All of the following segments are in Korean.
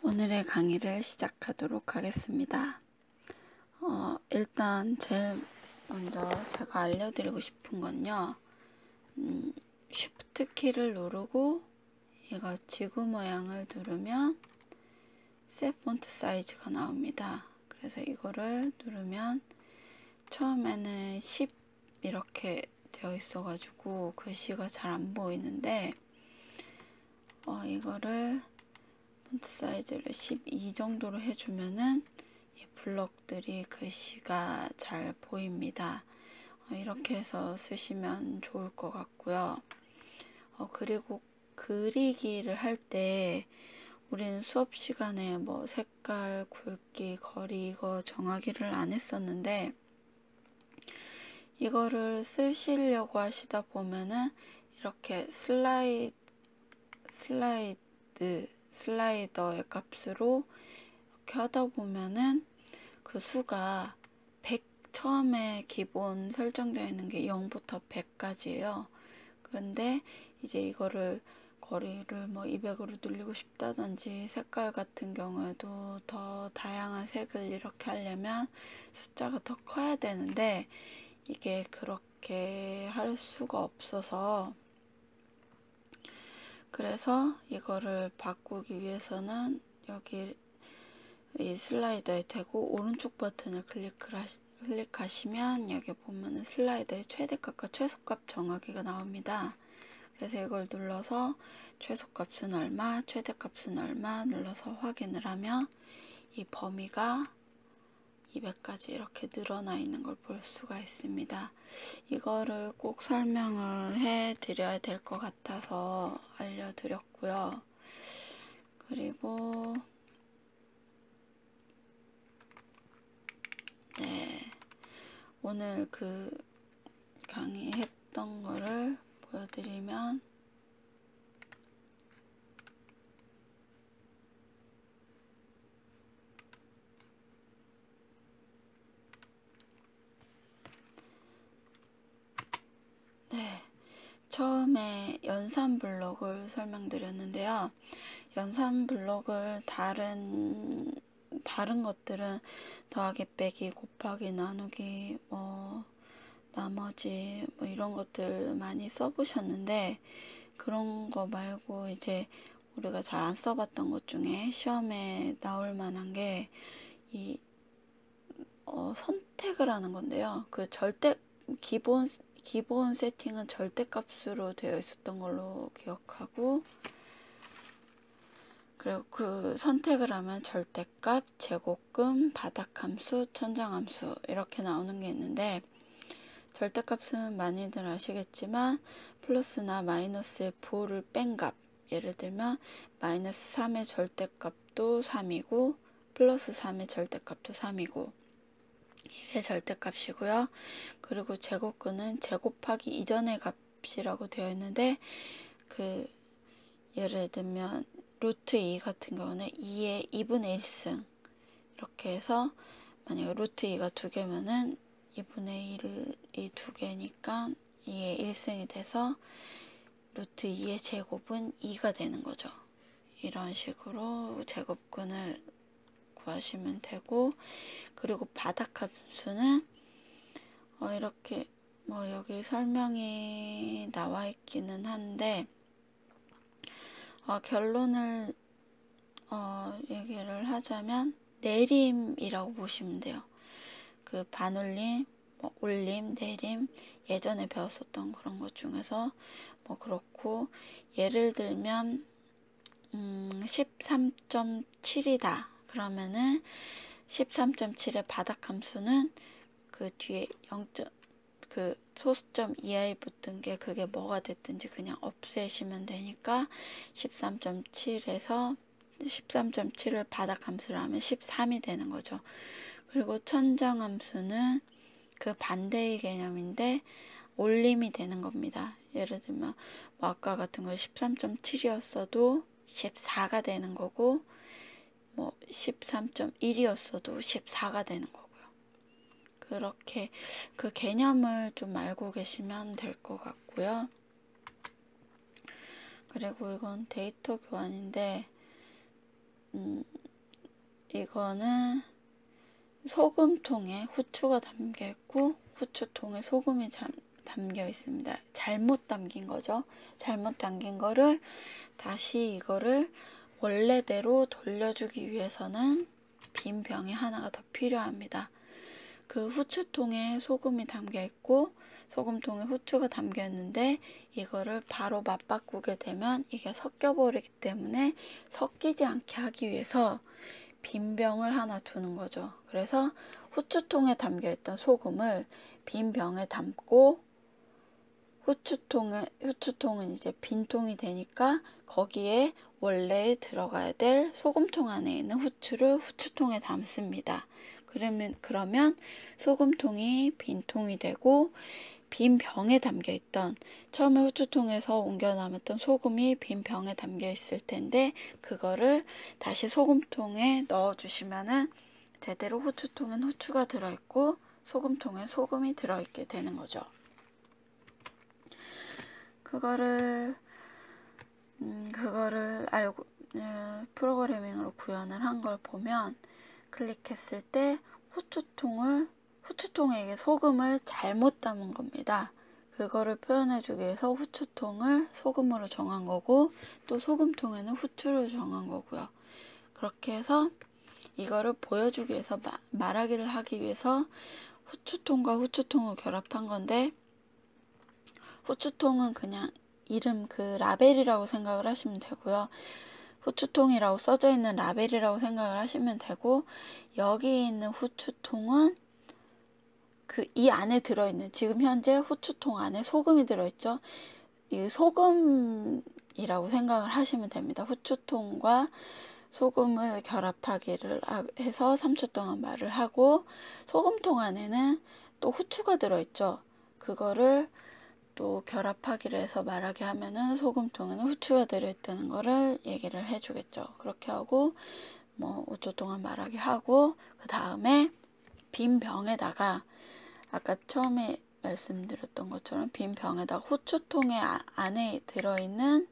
오늘의 강의를 시작하도록 하겠습니다. 일단 제일 먼저 제가 알려드리고 싶은 건요. Shift 키를 누르고 이거 지구 모양을 누르면 셋 폰트 사이즈가 나옵니다. 그래서 이거를 누르면 처음에는 10 이렇게 되어 있어가지고 글씨가 잘 안 보이는데 이거를 폰트 사이즈를 12 정도로 해주면은 이 블럭들이 글씨가 잘 보입니다. 이렇게 해서 쓰시면 좋을 것 같고요. 그리고 그리기를 할 때 우리는 수업 시간에 뭐 색깔, 굵기, 거리 이거 정하기를 안 했었는데 이거를 쓰시려고 하시다 보면은 이렇게 슬라이더의 값으로 이렇게 하다 보면은 그 수가 100, 처음에 기본 설정되어 있는 게 0부터 100까지예요. 그런데 이제 이거를 거리를 뭐 200으로 늘리고 싶다든지 색깔 같은 경우에도 더 다양한 색을 이렇게 하려면 숫자가 더 커야 되는데 이게 그렇게 할 수가 없어서 그래서 이거를 바꾸기 위해서는 여기 이 슬라이더에 대고 오른쪽 버튼을 클릭하시면 여기 보면은 슬라이더의 최대값과 최소값 정하기가 나옵니다. 그래서 이걸 눌러서 최소값은 얼마, 최대값은 얼마 눌러서 확인을 하면 이 범위가 200까지 이렇게 늘어나 있는 걸 볼 수가 있습니다. 이거를 꼭 설명을 해 드려야 될 것 같아서 알려드렸고요. 그리고 오늘 그 강의했던 거를 보여드리면 처음에 연산 블록을 설명드렸는데요. 연산 블록을 다른 것들은 더하기 빼기 곱하기 나누기 나머지 이런 것들 많이 써보셨는데 그런 거 말고 이제 우리가 잘 안 써봤던 것 중에 시험에 나올 만한 게 이 선택을 하는 건데요. 그 기본 세팅은 절대값으로 되어 있었던 걸로 기억하고 그리고 그 선택을 하면 절대값, 제곱금, 바닥함수, 천장함수 이렇게 나오는 게 있는데 절대값은 많이들 아시겠지만 플러스나 마이너스의 부호를 뺀 값, 예를 들면 마이너스 3의 절대값도 3이고 플러스 3의 절대값도 3이고 이게 절대값이고요. 그리고 제곱근은 제곱하기 이전의 값이라고 되어 있는데 그 예를 들면 루트 2 같은 경우는 2의 2분의 1승 이렇게 해서 만약에 루트 2가 2개면은 2분의 1이 2개니까 2의 1승이 돼서 루트 2의 제곱은 2가 되는 거죠. 이런 식으로 제곱근을 구하시면 되고 그리고 바닥함수는 이렇게 여기 설명이 나와 있기는 한데 결론을 얘기를 하자면 내림이라고 보시면 돼요. 그 반올림, 올림, 내림 예전에 배웠었던 그런 것 중에서 그렇고 예를 들면 13.7이다 그러면은 13.7의 바닥함수는 그 뒤에 그 소수점 이하에 붙은 게 그게 뭐가 됐든지 그냥 없애시면 되니까 13.7에서 13.7을 바닥함수로 하면 13이 되는 거죠. 그리고 천장함수는 그 반대의 개념인데 올림이 되는 겁니다. 예를 들면 아까 같은 거 13.7이었어도 14가 되는 거고 13.1이었어도 14가 되는 거고요. 그렇게 그 개념을 좀 알고 계시면 될 것 같고요. 그리고 이건 데이터 교환인데 이거는 소금통에 후추가 담겨 있고 후추통에 소금이 담겨 있습니다. 잘못 담긴 거죠. 잘못 담긴 거를 다시 이거를 원래대로 돌려주기 위해서는 빈 병이 하나가 더 필요합니다. 그 후추통에 소금이 담겨 있고 소금통에 후추가 담겨 있는데 이거를 바로 맞바꾸게 되면 이게 섞여 버리기 때문에 섞이지 않게 하기 위해서 빈 병을 하나 두는 거죠. 그래서 후추통에 담겨 있던 소금을 빈 병에 담고 후추통은 이제 빈통이 되니까 거기에 원래 들어가야 될 소금통 안에 있는 후추를 후추통에 담습니다. 그러면 소금통이 빈통이 되고 빈 병에 담겨 있던 처음에 후추통에서 옮겨 남았던 소금이 빈 병에 담겨 있을 텐데 그거를 다시 소금통에 넣어 주시면은 제대로 후추통엔 후추가 들어있고 소금통엔 소금이 들어있게 되는 거죠. 그거를 알고 프로그래밍으로 구현을 한 걸 보면 클릭했을 때 후추통에 이게 소금을 잘못 담은 겁니다. 그거를 표현해주기 위해서 후추통을 소금으로 정한 거고 또 소금통에는 후추를 정한 거고요. 그렇게 해서 이거를 보여주기 위해서 말하기를 하기 위해서 후추통과 후추통을 결합한 건데 후추통은 그냥 이름 그 라벨이라고 생각을 하시면 되고요. 후추통이라고 써져 있는 라벨이라고 생각을 하시면 되고 여기 있는 후추통은 이 안에 들어있는 지금 현재 후추통 안에 소금이 들어있죠. 이 소금이라고 생각을 하시면 됩니다. 후추통과 소금을 결합하기를 해서 3초 동안 말을 하고 소금통 안에는 또 후추가 들어있죠. 그거를 또 결합하기를 해서 말하게 하면은 소금통에는 후추가 들어있다는 거를 얘기를 해주겠죠. 그렇게 하고 뭐 5초 동안 말하게 하고 그 다음에 빈 병에다가 아까 처음에 말씀드렸던 것처럼 빈 병에다가 후추통에 안에 들어있는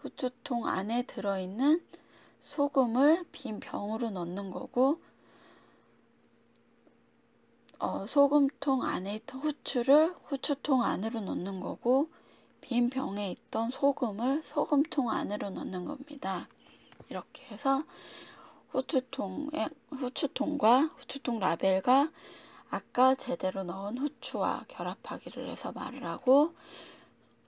후추통 안에 들어있는 소금을 빈 병으로 넣는 거고 소금통 안에 있던 후추를 후추통 안으로 넣는 거고 빈 병에 있던 소금을 소금통 안으로 넣는 겁니다. 이렇게 해서 후추통과 후추통 라벨과 아까 제대로 넣은 후추와 결합하기를 해서 말을 하고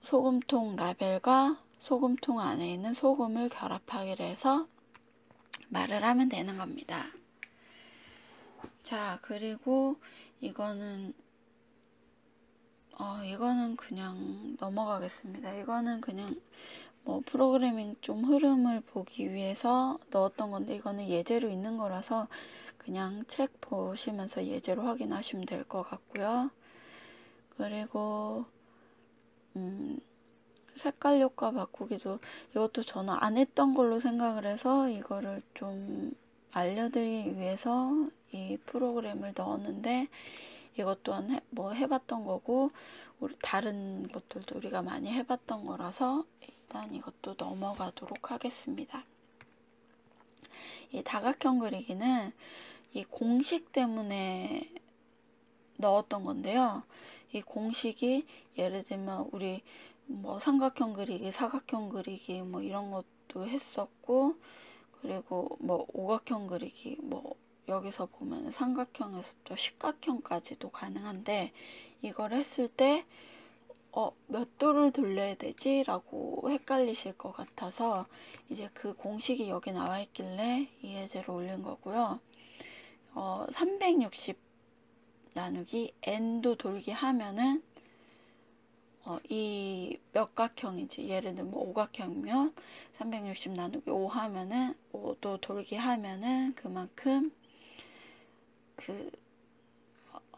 소금통 라벨과 소금통 안에 있는 소금을 결합하기를 해서 말을 하면 되는 겁니다. 자, 그리고 이거는 그냥 넘어가겠습니다. 이거는 그냥 뭐 프로그래밍 좀 흐름을 보기 위해서 넣었던 건데 이거는 예제로 있는 거라서 그냥 책 보시면서 예제로 확인하시면 될 것 같고요. 그리고 색깔 효과 바꾸기도 이것도 저는 안 했던 걸로 생각을 해서 이거를 좀 알려드리기 위해서 이 프로그램을 넣었는데 이것 또한 해봤던 거고 우리 다른 것들도 우리가 많이 해봤던 거라서 일단 이것도 넘어가도록 하겠습니다. 이 다각형 그리기는 이 공식 때문에 넣었던 건데요. 이 공식이 예를 들면 우리 뭐 삼각형 그리기, 사각형 그리기 뭐 이런 것도 했었고 그리고 뭐 오각형 그리기 뭐 여기서 보면 삼각형에서부터 십각형까지도 가능한데 이걸 했을 때 몇 도를 돌려야 되지? 라고 헷갈리실 것 같아서 이제 그 공식이 여기 나와 있길래 이 예제로 올린 거고요. 360 나누기 n도 돌기 하면은 이 몇각형이지 예를 들면 오각형이면 360 나누기 5 하면은 5도 돌기 하면은 그만큼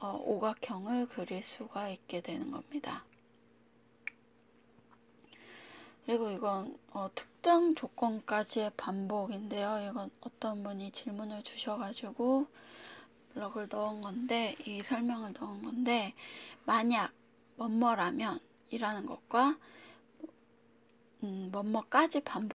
오각형을 그릴 수가 있게 되는 겁니다. 그리고 이건 특정 조건까지의 반복인데요. 이건 어떤 분이 질문을 주셔가지고 블럭을 넣은 건데 이 설명을 넣은 건데 만약 뭐뭐라면 이라는 것과 뭐뭐까지 반복